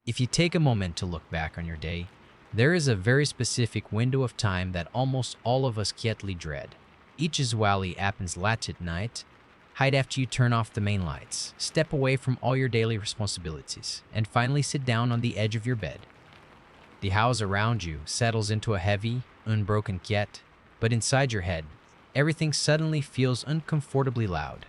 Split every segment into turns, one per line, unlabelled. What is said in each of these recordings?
If you take a moment to look back on your day, there is a very specific window of time that almost all of us quietly dread. Each usually happens late at night, hide after you turn off the main lights, step away from all your daily responsibilities, and finally sit down on the edge of your bed. The house around you settles into a heavy, unbroken quiet, but inside your head, everything suddenly feels uncomfortably loud.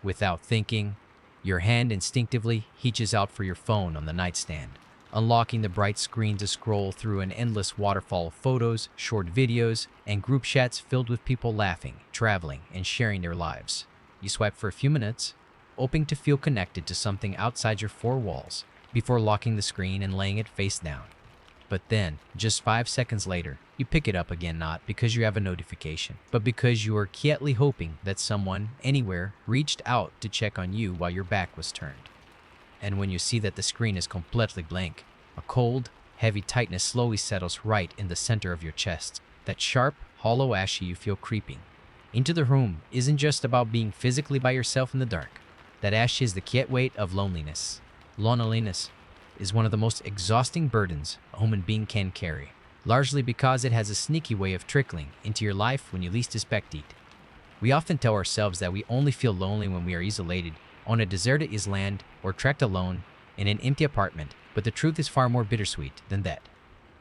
Without thinking, your hand instinctively reaches out for your phone on the nightstand, unlocking the bright screen to scroll through an endless waterfall of photos, short videos, and group chats filled with people laughing, traveling, and sharing their lives. You swipe for a few minutes, hoping to feel connected to something outside your four walls, before locking the screen and laying it face down. But then, just 5 seconds later, you pick it up again, not because you have a notification, but because you are quietly hoping that someone, anywhere, reached out to check on you while your back was turned. And when you see that the screen is completely blank, a cold, heavy tightness slowly settles right in the center of your chest. That sharp, hollow ash you feel creeping into the room isn't just about being physically by yourself in the dark. That ash is the quiet weight of loneliness. Loneliness is one of the most exhausting burdens a human being can carry, largely because it has a sneaky way of trickling into your life when you least expect it. We often tell ourselves that we only feel lonely when we are isolated, on a deserted island, or trapped alone in an empty apartment, but the truth is far more bittersweet than that.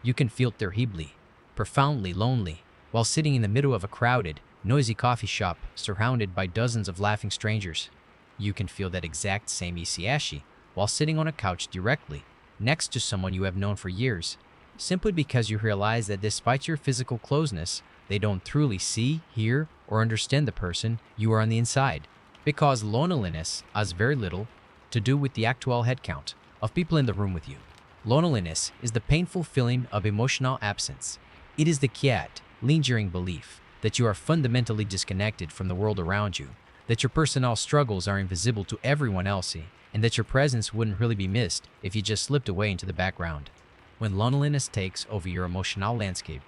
You can feel terribly, profoundly lonely while sitting in the middle of a crowded, noisy coffee shop surrounded by dozens of laughing strangers. You can feel that exact same isiashi while sitting on a couch directly next to someone you have known for years, simply because you realize that despite your physical closeness, they don't truly see, hear, or understand the person you are on the inside. Because loneliness has very little to do with the actual head count of people in the room with you. Loneliness is the painful feeling of emotional absence. It is the quiet, lingering belief that you are fundamentally disconnected from the world around you, that your personal struggles are invisible to everyone else, and that your presence wouldn't really be missed if you just slipped away into the background. When loneliness takes over your emotional landscape,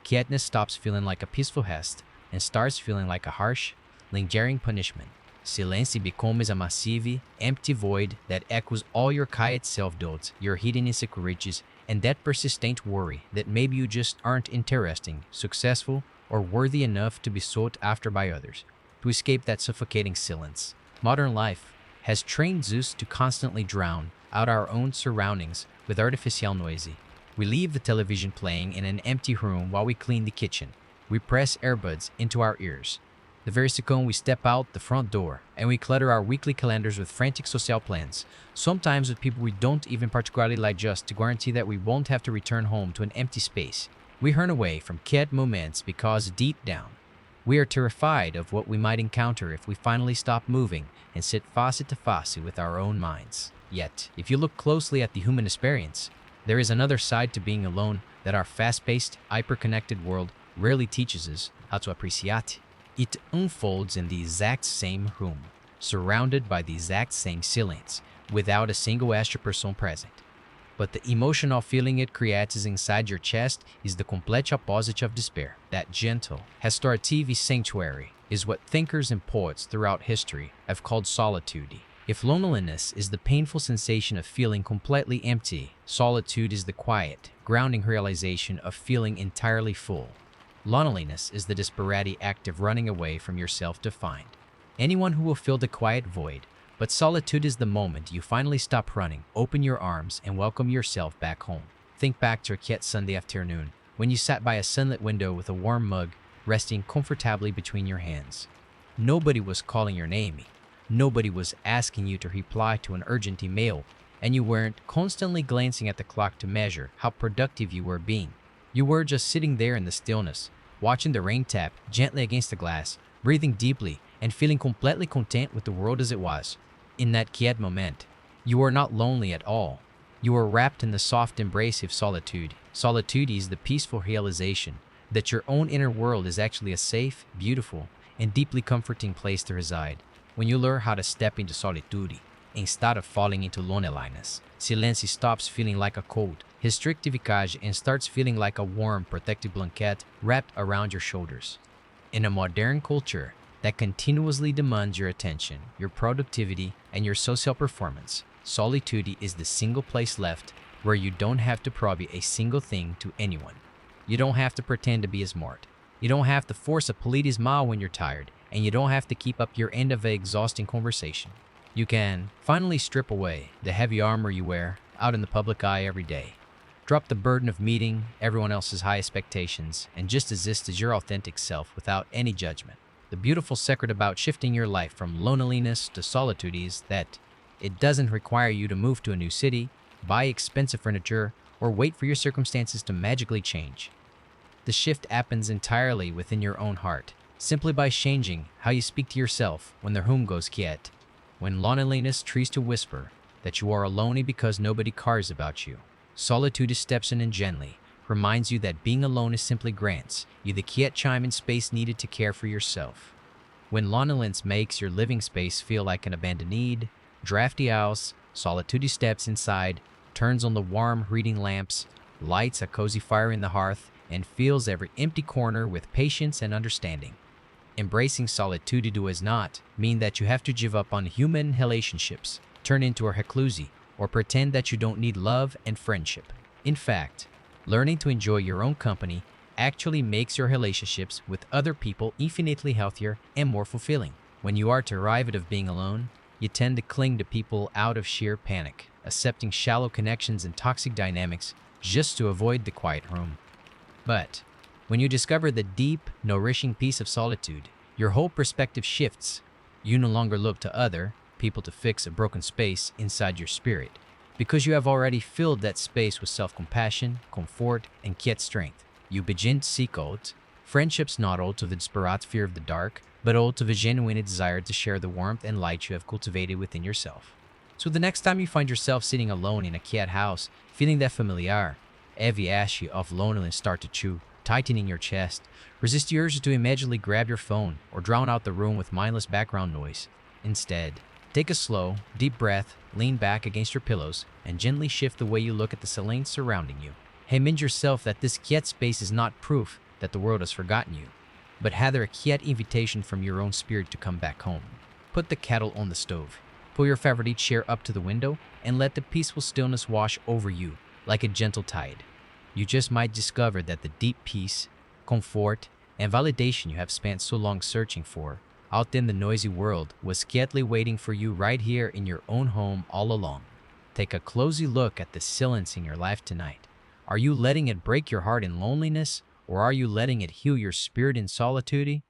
quietness stops feeling like a peaceful rest and starts feeling like a harsh, lingering punishment. Silêncio becomes a massive, empty void that echoes all your quiet self-doubts, your hidden insecurities, and that persistent worry that maybe you just aren't interesting, successful, or worthy enough to be sought after by others. To escape that suffocating silence, modern life has trained Zeus to constantly drown out our own surroundings with artificial noise. We leave the television playing in an empty room while we clean the kitchen. We press earbuds into our ears. The very second we step out the front door, and we clutter our weekly calendars with frantic social plans, sometimes with people we don't even particularly like, just to guarantee that we won't have to return home to an empty space. We turn away from quiet moments because deep down, we are terrified of what we might encounter if we finally stop moving and sit face to face with our own minds. Yet, if you look closely at the human experience, there is another side to being alone that our fast-paced, hyper-connected world rarely teaches us how to appreciate. It unfolds in the exact same room, surrounded by the exact same silence, without a single extra person present. But the emotional feeling it creates inside your chest is the complete opposite of despair. That gentle, restorative sanctuary is what thinkers and poets throughout history have called solitude. If loneliness is the painful sensation of feeling completely empty, solitude is the quiet, grounding realization of feeling entirely full. Loneliness is the desperate act of running away from yourself to find anyone who will fill the quiet void, but solitude is the moment you finally stop running, open your arms, and welcome yourself back home. Think back to a quiet Sunday afternoon when you sat by a sunlit window with a warm mug resting comfortably between your hands. Nobody was calling your name. Nobody was asking you to reply to an urgent email, and you weren't constantly glancing at the clock to measure how productive you were being. You were just sitting there in the stillness, watching the rain tap gently against the glass, breathing deeply, and feeling completely content with the world as it was. In that quiet moment, you were not lonely at all. You were wrapped in the soft embrace of solitude. Solitude is the peaceful realization that your own inner world is actually a safe, beautiful, and deeply comforting place to reside. When you learn how to step into solitude, instead of falling into loneliness, silence stops feeling like a cold, restrictive cage and starts feeling like a warm, protective blanket wrapped around your shoulders. In a modern culture that continuously demands your attention, your productivity, and your social performance, solitude is the single place left where you don't have to prove a single thing to anyone. You don't have to pretend to be smart. You don't have to force a polite smile when you're tired, and you don't have to keep up your end of an exhausting conversation. You can finally strip away the heavy armor you wear out in the public eye every day. Drop the burden of meeting everyone else's high expectations and just exist as your authentic self without any judgment. The beautiful secret about shifting your life from loneliness to solitude is that it doesn't require you to move to a new city, buy expensive furniture, or wait for your circumstances to magically change. The shift happens entirely within your own heart, simply by changing how you speak to yourself when the room goes quiet. When loneliness tries to whisper that you are alone because nobody cares about you, solitude steps in and gently reminds you that being alone is simply grants you the quiet time and space needed to care for yourself. When loneliness makes your living space feel like an abandoned, drafty house, solitude steps inside, turns on the warm reading lamps, lights a cozy fire in the hearth, and fills every empty corner with patience and understanding. Embracing solitude does not mean that you have to give up on human relationships, turn into a recluse, or pretend that you don't need love and friendship. In fact, learning to enjoy your own company actually makes your relationships with other people infinitely healthier and more fulfilling. When you are terrified of being alone, you tend to cling to people out of sheer panic, accepting shallow connections and toxic dynamics just to avoid the quiet room. But when you discover the deep, nourishing peace of solitude, your whole perspective shifts. You no longer look to other people to fix a broken space inside your spirit, because you have already filled that space with self-compassion, comfort, and quiet strength. You begin to seek out friendships not out of the desperate fear of the dark, but out of a genuine desire to share the warmth and light you have cultivated within yourself. So the next time you find yourself sitting alone in a quiet house, feeling that familiar, heavy ash of loneliness start to chew, tightening your chest, resist the urge to immediately grab your phone or drown out the room with mindless background noise. Instead, take a slow, deep breath, lean back against your pillows, and gently shift the way you look at the silence surrounding you. Remind yourself that this quiet space is not proof that the world has forgotten you, but rather a quiet invitation from your own spirit to come back home. Put the kettle on the stove, pull your favorite chair up to the window, and let the peaceful stillness wash over you like a gentle tide. You just might discover that the deep peace, comfort, and validation you have spent so long searching for out in the noisy world was quietly waiting for you right here in your own home all along. Take a closey look at the silence in your life tonight. Are you letting it break your heart in loneliness, or are you letting it heal your spirit in solitude?